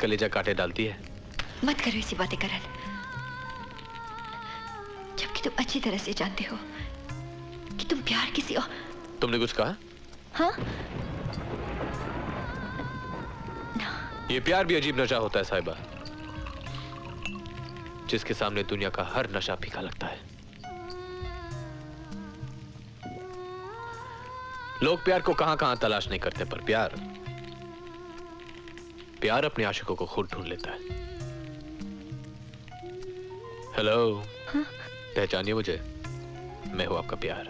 कलेजा काटे डालती है। मत करो ऐसी बातें करण, जबकि तुम अच्छी तरह से जानते हो कि तुम प्यार किसी और। तुमने कुछ कहा? हाँ? ये प्यार भी अजीब नशा होता है साहिबा, जिसके सामने दुनिया का हर नशा फीका लगता है। लोग प्यार को कहां कहां तलाश नहीं करते, पर प्यार अपने आशिकों को खुद ढूंढ लेता है। हेलो, हाँ? पहचानिए मुझे, मैं हूं आपका प्यार।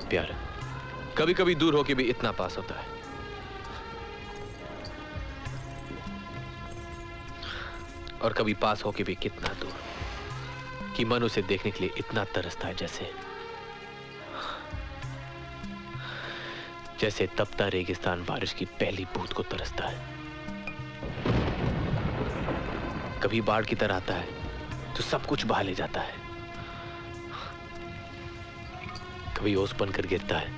प्यार कभी कभी दूर होके भी इतना पास होता है। और कभी पास होके भी कितना दूर कि मन उसे देखने के लिए इतना तरसता है, जैसे तपता रेगिस्तान बारिश की पहली बूंद को तरसता है। कभी बाढ़ की तरह आता है तो सब कुछ बहा ले जाता है, कभी ओस बनकर गिरता है,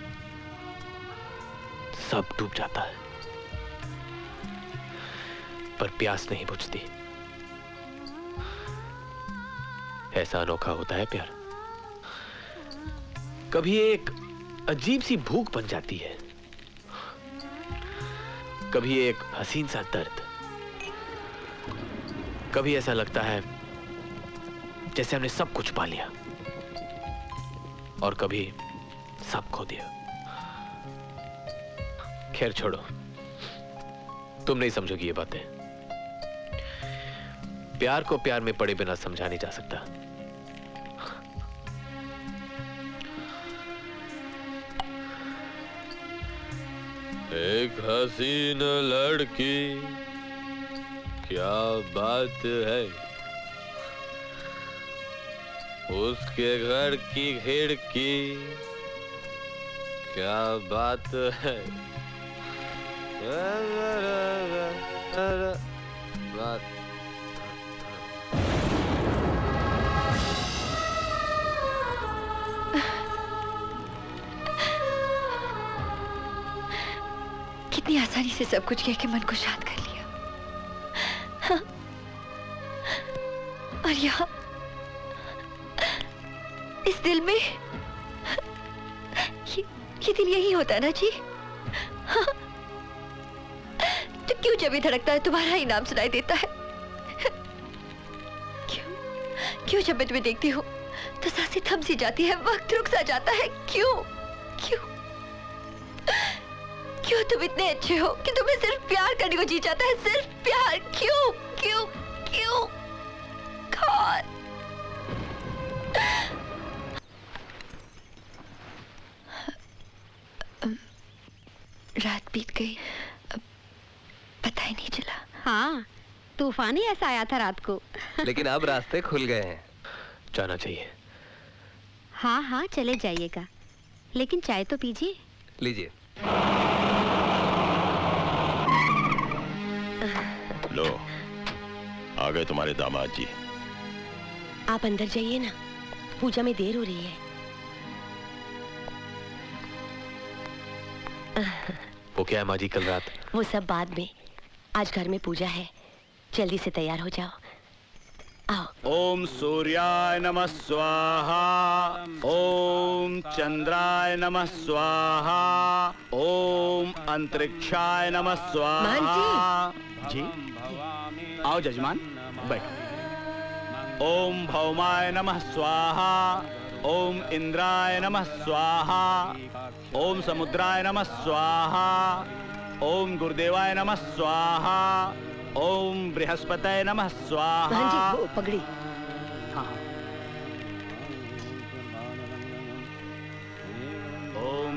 सब डूब जाता है, पर प्यास नहीं बुझती। ऐसा अनोखा होता है प्यार। कभी एक अजीब सी भूख बन जाती है, कभी एक हसीन सा दर्द, कभी ऐसा लगता है जैसे हमने सब कुछ पा लिया, और कभी सब खो दिया। खैर छोड़ो, तुम नहीं समझोगी ये बातें। प्यार को प्यार में पड़े बिना समझा नहीं जा सकता। एक हसीन लड़की, क्या बात है, उसके घर की खिड़की, क्या बात है, बात। कितनी आसानी से सब कुछ कह के मन को शांत कर लिया। हाँ? और यहाँ इस दिल में ये दिल यही होता है ना जी? हाँ? तो क्यों जब ये धड़कता है तुम्हारा ही नाम सुनाई देता है? क्यों जब मैं तुम्हें देखती हूँ तो सांसें थम सी जाती है, वक्त रुक सा जाता है? क्यों क्यों क्यों तुम इतने अच्छे हो कि तुम्हें सिर्फ प्यार करने को जी जाता है? सिर्फ प्यार, क्यों क्यों क्यों? God. रात बीत गई, पता ही नहीं चला। हाँ, तूफान ही ऐसा आया था रात को। लेकिन अब रास्ते खुल गए हैं, जाना चाहिए। हाँ हाँ, चले जाइएगा, लेकिन चाय तो पीजिए। लीजिए। लो, आ गए तुम्हारे दामाद जी। आप अंदर जाइए ना, पूजा में देर हो रही है। वो क्या है माँ जी, कल रात? वो सब बाद में, आज घर में पूजा है, जल्दी से तैयार हो जाओ। आओ। ओम सूर्याय नमः स्वाहा, ओम चंद्राय नमः स्वाहा, ओम अंतरिक्षाय नमः स्वाहा। जी आओ जजमान, बैठो। ओम भौमाय नमः स्वाहा, ओम इंद्राय नमः स्वाहा, ओम समुद्राय नमः स्वाहा, ओम गुरुदेवाय नमः स्वाहा, ओम बृहस्पतये नमः स्वाहा। हाँ जी, वो पगड़ी। हाँ। ओम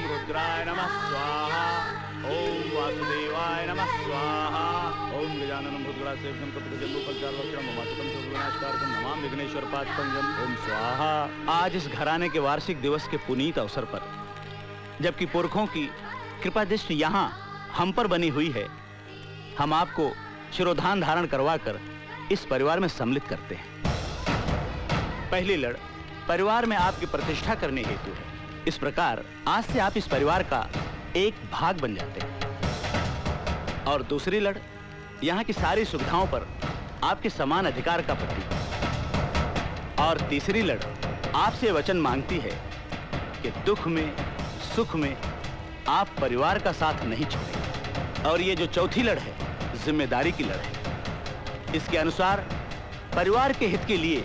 रुद्राय नमः स्वाहा, ओम वासुदेवाय नमः स्वाहा, ओम गजाननं भूतगणासेव्यं कपितजम्बूफलचारुभक्षणं ममाच्युतं सर्वविनाशकारकं नमामि विघ्नेश्वरपादपंकजं। ओम स्वाहा। आज इस घराने के वार्षिक दिवस के पुनीत अवसर पर, जबकि पुरखों की कृपा दृष्टि यहाँ हम पर बनी हुई है, हम आपको शिरोधान धारण करवाकर इस परिवार में सम्मिलित करते हैं। पहली लड़ परिवार में आपकी प्रतिष्ठा करने हेतु है। इस प्रकार आज से आप इस परिवार का एक भाग बन जाते हैं, और दूसरी लड़ यहाँ की सारी सुविधाओं पर आपके समान अधिकार का प्रतीक, और तीसरी लड़ आपसे वचन मांगती है कि दुख में सुख में आप परिवार का साथ नहीं छोड़ेंगे। और ये जो चौथी लड़ है, जिम्मेदारी की लड़ है, इसके अनुसार परिवार के हित के लिए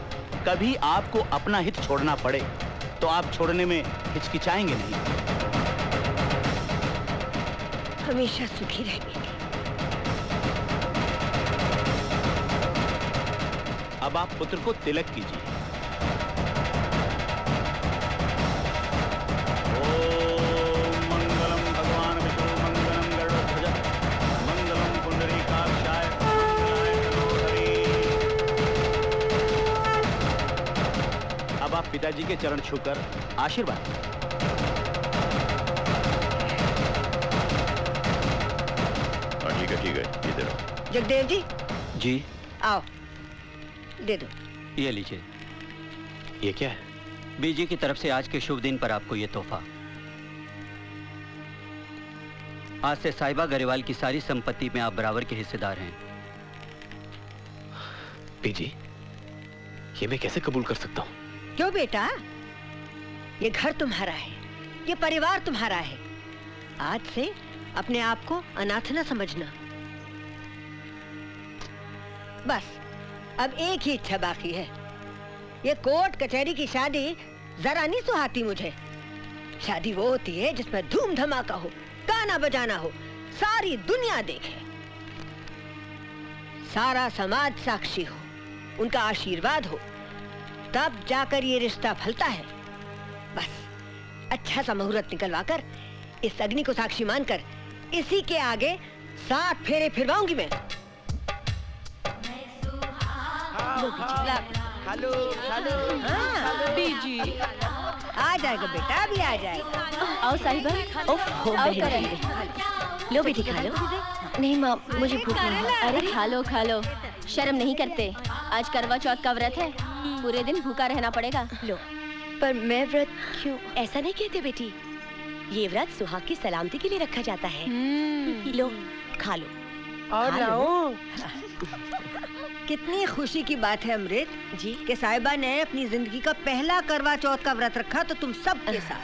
कभी आपको अपना हित छोड़ना पड़े तो आप छोड़ने में हिचकिचाएंगे नहीं। हमेशा सुखी रहेंगे। अब आप पुत्र को तिलक कीजिए। ओम मंगलम भगवान विष्णु मंगलम गरुड़ध्वज मंगलम पुंडरीकाक्षाय मंगलाय तनोहरि। अब आप पिताजी के चरण छूकर आशीर्वाद। ठीक है इधर आओ। जगदेव जी जी आओ, दे दो। ये लीजिए, ये क्या है? बीजी की तरफ से आज के शुभ दिन पर आपको ये तोहफा। आज से साहिबा गरेवाल की सारी संपत्ति में आप बराबर के हिस्सेदार हैं। बीजी, ये मैं कैसे कबूल कर सकता हूँ? क्यों बेटा, ये घर तुम्हारा है, ये परिवार तुम्हारा है। आज से अपने आप को अनाथ न समझना। बस अब एक ही इच्छा बाकी है। ये कोर्ट कचहरी की शादी जरा नहीं सुहाती मुझे। शादी वो होती है जिसमें धूम धमाका हो, गाना बजाना हो, सारी दुनिया देखे, सारा समाज साक्षी हो, उनका आशीर्वाद हो, तब जाकर ये रिश्ता फलता है। बस अच्छा सा मुहूर्त निकलवाकर इस अग्नि को साक्षी मानकर इसी के आगे 7 फेरे फिरवाऊंगी मैं। हेलो बीजी आ जाएगा बेटा, अभी आ जाएगा। आओ साहिबा। आओ करण। लो बेटी खा लो। नहीं माँ, मुझे भूख नहीं। अरे खा लो खा लो, शर्म नहीं करते? आज करवा चौथ का व्रत है, पूरे दिन भूखा रहना पड़ेगा। लो। पर मैं व्रत क्यों? ऐसा नहीं कहते बेटी, ये व्रत सुहाग की सलामती के लिए रखा जाता है। लो खा लो। और लाओ। कितनी खुशी की बात है अमृत जी कि साहिबा ने अपनी जिंदगी का पहला करवा चौथ का व्रत रखा, तो तुम सब के साथ।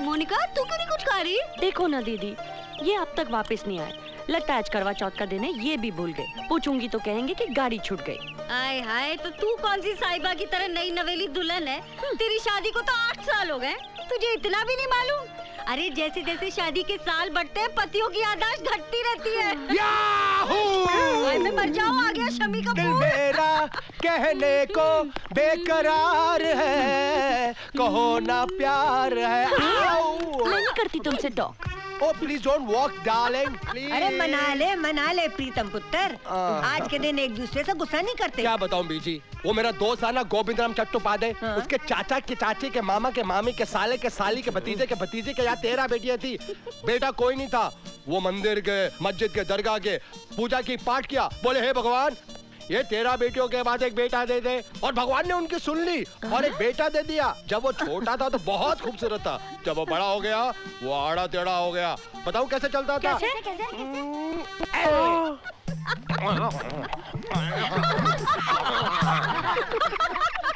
मोनिका, तू क्यों नहीं कुछ खा रही? देखो ना दीदी, ये अब तक वापस नहीं आए। लगता है आज करवा चौथ का दिन है, ये भी भूल गए। पूछूंगी तो कहेंगे कि गाड़ी छूट गई। आय हाय, तो तू कौन सी साहिबा की तरह नई नवेली दुल्हन है? तेरी शादी को तो 8 साल हो गए, तुझे इतना भी नहीं मालूम? अरे जैसे जैसे शादी के साल बढ़ते हैं, पतियों की याददाश्त घटती रहती है। मैं मर जाऊं, आ गया शमी का दिल मेरा कहने को बेकरार है, कहो ना प्यार है। नहीं करती तुमसे talk. Oh, please don't walk, darling, please. अरे मना ले प्रीतम पुत्र। आज के दिन एक दूसरे से गुस्सा नहीं करते। क्या बताऊं बीजी, वो मेरा दोस्त है ना गोविंदराम चट्टोपाध्याय, उसके चाचा के चाचे के मामा के मामी के साले के साली के भतीजे के भतीजे के, यहाँ 13 बेटियां थी, बेटा कोई नहीं था। वो मंदिर गए, मस्जिद के, दरगाह के, पूजा की, पाठ किया, बोले हे भगवान ये 13 बेटियों के बाद एक बेटा दे दे, और भगवान ने उनकी सुन ली और एक बेटा दे दिया। जब वो छोटा था तो बहुत खूबसूरत था, जब वो बड़ा हो गया वो आड़ा टेढ़ा हो गया। बताऊं कैसे चलता था?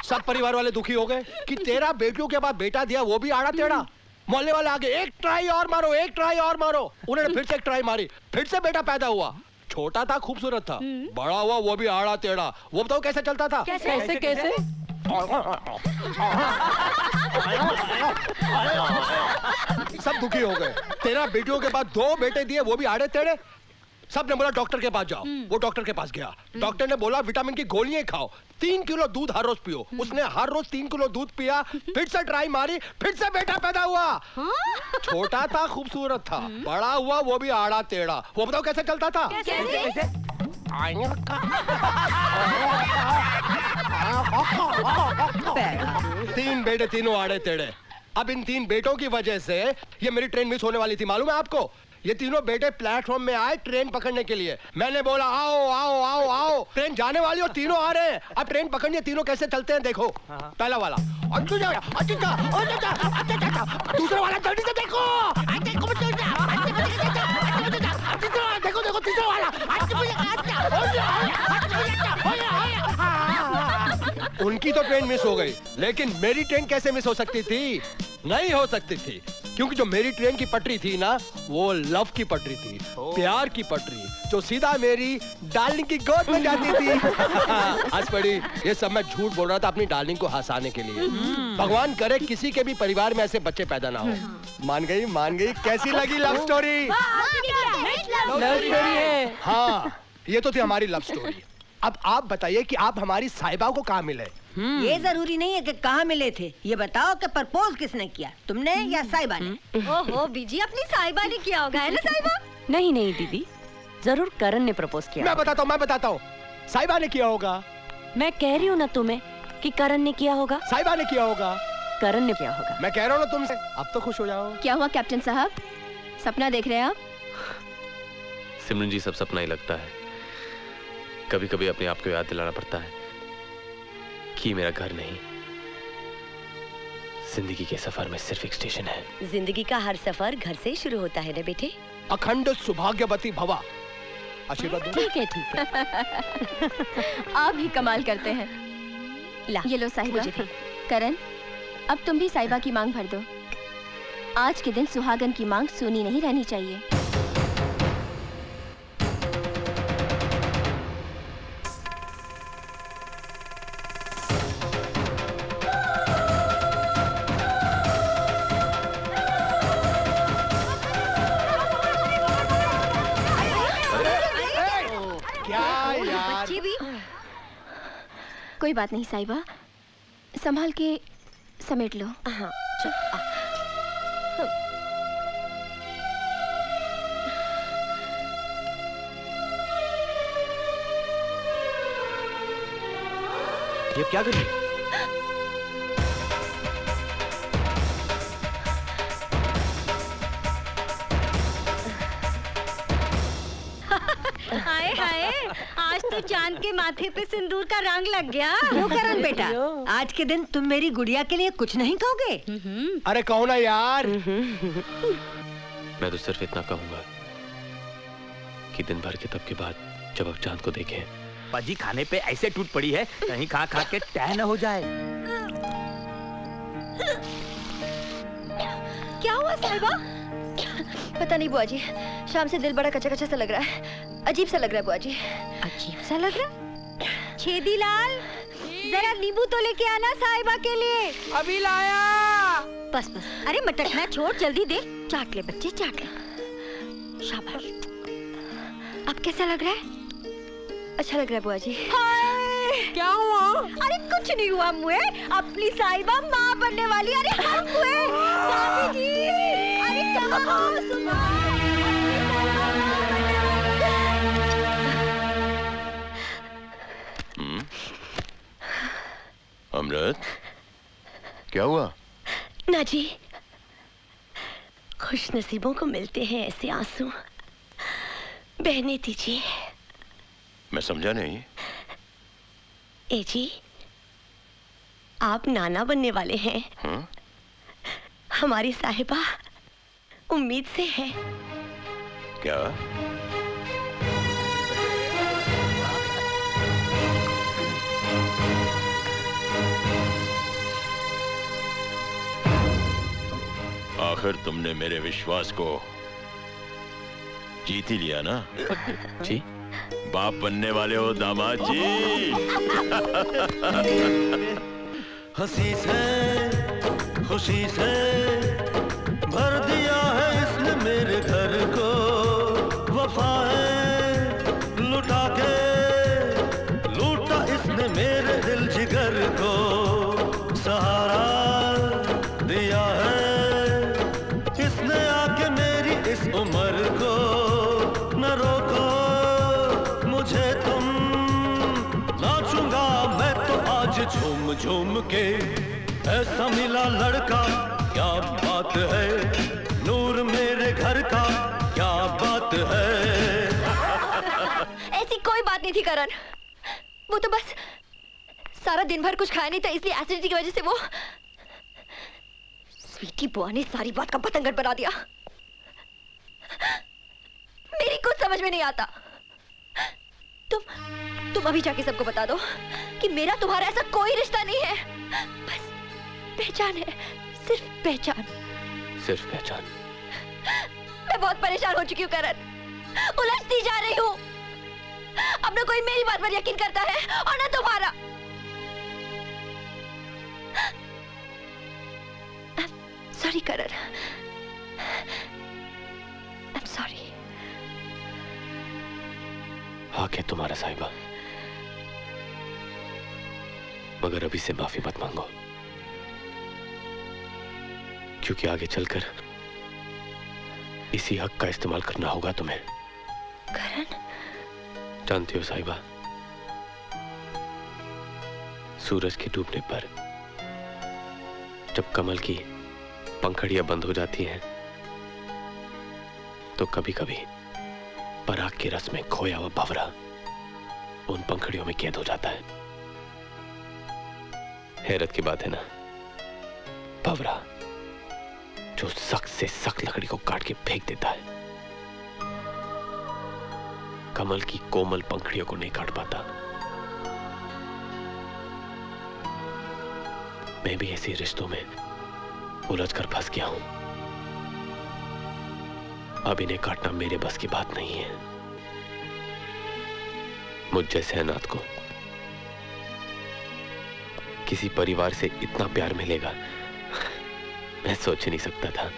सब परिवार वाले दुखी हो गए कि 13 बेटियों के बाद बेटा दिया, वो भी आड़ा टेढ़ा। मोहल्ले वाले आगे एक ट्राई और मारो, एक ट्राई और मारो। उन्होंने फिर से एक ट्राई मारी, फिर से बेटा पैदा हुआ। छोटा था, खूबसूरत था, बड़ा हुआ वो भी आड़ा टेढ़ा। वो बताओ कैसे चलता था? कैसे कैसे? सब दुखी हो गए। 13 बेटियों के बाद 2 बेटे दिए, वो भी आड़े टेढ़े। सब ने बोला डॉक्टर के पास जाओ। वो डॉक्टर के पास गया। डॉक्टर ने बोला विटामिन की गोलियां खाओ, 3 किलो दूध हर रोज पियो। उसने हर रोज 3 किलो दूध पिया, फिर से ट्राई मारी, फिर से बेटा पैदा हुआ। छोटा था, खूबसूरत था, बड़ा हुआ वो भी आड़ा टेढ़ा। वो बताओ कैसे चलता था? कैसे? 3 बेटे, तीनों आड़े टेढ़े। अब इन 3 बेटों की वजह से ये मेरी ट्रेन मिस होने वाली थी, मालूम है आपको? ये तीनों बेटे प्लेटफॉर्म में आए ट्रेन पकड़ने के लिए। मैंने बोला आओ आओ आओ आओ, ट्रेन जाने वाली और तीनों आ रहे हैं। अब ट्रेन पकड़नी है, तीनों कैसे चलते हैं देखो। पहला वाला, दूसरा वाला जल्दी से देखो, देखो देखो तीसरा वाला। उनकी तो ट्रेन मिस हो गई, लेकिन मेरी ट्रेन कैसे मिस हो सकती थी? नहीं हो सकती थी, क्योंकि जो मेरी ट्रेन की पटरी थी ना, वो लव की पटरी थी, प्यार की पटरी, जो सीधा मेरी डार्लिंग की गोद में जाती थी। आज पड़ी, ये सब मैं झूठ बोल रहा था अपनी डार्लिंग को हंसाने के लिए। भगवान करे किसी के भी परिवार में ऐसे बच्चे पैदा ना हो। मान गई, मान गई। कैसी लगी लव स्टोरी? लव स्टोरी है। हाँ, ये तो थी हमारी लव स्टोरी। अब आप बताइए कि आप हमारी साहिबा को कहाँ मिले? ये जरूरी नहीं है कि कहाँ मिले थे, ये बताओ कि प्रपोज किसने किया, तुमने या साहिबा ने? ओहो बीजी, अपनी साहिबा ने किया होगा, है ना साहिबा? नहीं नहीं दीदी, जरूर करण ने प्रपोज किया। मैं बताता हूँ, साहिबा ने किया होगा। मैं कह रही हूँ ना तुम्हें कि करण ने किया होगा। साहिबा ने किया होगा। करण ने किया होगा। मैं कह रहा हूँ ना तुमसे, अब तो खुश हो जाओ। क्या हुआ कैप्टन साहब, सपना देख रहे हैं आप? सिमरन जी, सब सपना ही लगता है। कभी कभी अपने आप को याद दिलाना पड़ता है कि मेरा घर नहीं, जिंदगी के सफर में सिर्फ एक स्टेशन है। जिंदगी का हर सफर घर से शुरू होता है ना बेटे। अखंड सौभाग्यवती भवा। आशीर्वाद दो। ठीक है आप ही कमाल करते हैं। ला ये लो साहिबा। करण, अब तुम भी साहिबा की मांग भर दो। आज के दिन सुहागन की मांग सुनी नहीं रहनी चाहिए। कोई बात नहीं साहिबा, संभाल के समेट लो। हाँ ये क्या कर रही है? हाय हाय, आज तो चांद के माथे पे सिंदूर का रंग लग गया। क्यों करण बेटा, आज के दिन तुम मेरी गुड़िया के लिए कुछ नहीं कहोगे? अरे कहो ना यार। मैं तो सिर्फ इतना कहूंगा कि दिन भर के तब के बाद जब आप चांद को देखें, बाजी खाने पे ऐसे टूट पड़ी है, कहीं खा खा के टह न हो जाए। क्या हुआ साहिबा? पता नहीं बुआ जी, शाम से दिल बड़ा कच्चा कच्चा सा लग रहा है, अजीब सा लग रहा है बुआ जी। अजीब सा लग रहा है? छेदी लाल, जरा नींबू तो लेके आना साहिबा के लिए। अभी लाया। बस बस, अरे मटकना छोड़, जल्दी दे। चाट ले बच्चे, चाट ले। शाबाश। अब कैसा लग रहा है? अच्छा लग रहा है बुआ जी। क्या हुआ? अरे कुछ नहीं हुआ मुए, अपनी साहिबा माँ बनने वाली। अरे हम हुए भाभी जी, अरे क्या हो सुनो। अमृत, क्या हुआ? ना जी, खुश नसीबों को मिलते हैं ऐसे आंसू, बहने दीजिए। मैं समझा नहीं। ए जी, आप नाना बनने वाले हैं। हमारी साहिबा उम्मीद से है। क्या? आखिर तुमने मेरे विश्वास को जीत ही लिया ना? जी? बाप बनने वाले हो दामाद जी। हंसी से खुशी से भर दिया है इसने मेरे घर को, वफाएं लुटा के लूटा इसने मेरे दिल जिगर को, सहारा दिया है इसने आके मेरी इस उम्र को, न रोको मुझे तुम, नाचूंगा मैं तो आज झूम झूम के, ऐसा मिला लड़का क्या बात है, नूर मेरे घर का क्या बात है। ऐसी कोई बात नहीं थी करण, वो तो बस सारा दिन भर कुछ खाया नहीं था, इसलिए एसिडिटी की वजह से वो स्वीटी बुआ ने सारी बात का पतंगड़ बना दिया। मेरी कुछ समझ में नहीं आता। तुम अभी जाके सबको बता दो कि मेरा तुम्हारा ऐसा कोई रिश्ता नहीं है, बस पहचान है, सिर्फ पहचान। सिर्फ पहचान? मैं बहुत परेशान हो चुकी हूँ करण, उलझती जा रही हूँ। अब ना कोई मेरी बात पर यकीन करता है और ना तुम्हारा। Sorry Karan, I'm sorry। हक है तुम्हारा साहिबा, मगर अभी से माफी मत मांगो, क्योंकि आगे चलकर इसी हक का इस्तेमाल करना होगा तुम्हें। करण? जानती हो साहिबा, सूरज के डूबने पर जब कमल की पंखड़ियां बंद हो जाती हैं, तो कभी कभी पराग के रस में खोया हुआ भंवरा उन पंखड़ियों में कैद हो जाता है। हैरत की बात है ना, भंवरा जो सख्त से सख्त लकड़ी को काट के फेंक देता है, कमल की कोमल पंखड़ियों को नहीं काट पाता। मैं भी ऐसे रिश्तों में उलझकर फंस गया हूं। अब इन्हें काटना मेरे बस की बात नहीं है। मुझ जैसे अनाथ को किसी परिवार से इतना प्यार मिलेगा, मैं सोच ही नहीं सकता था।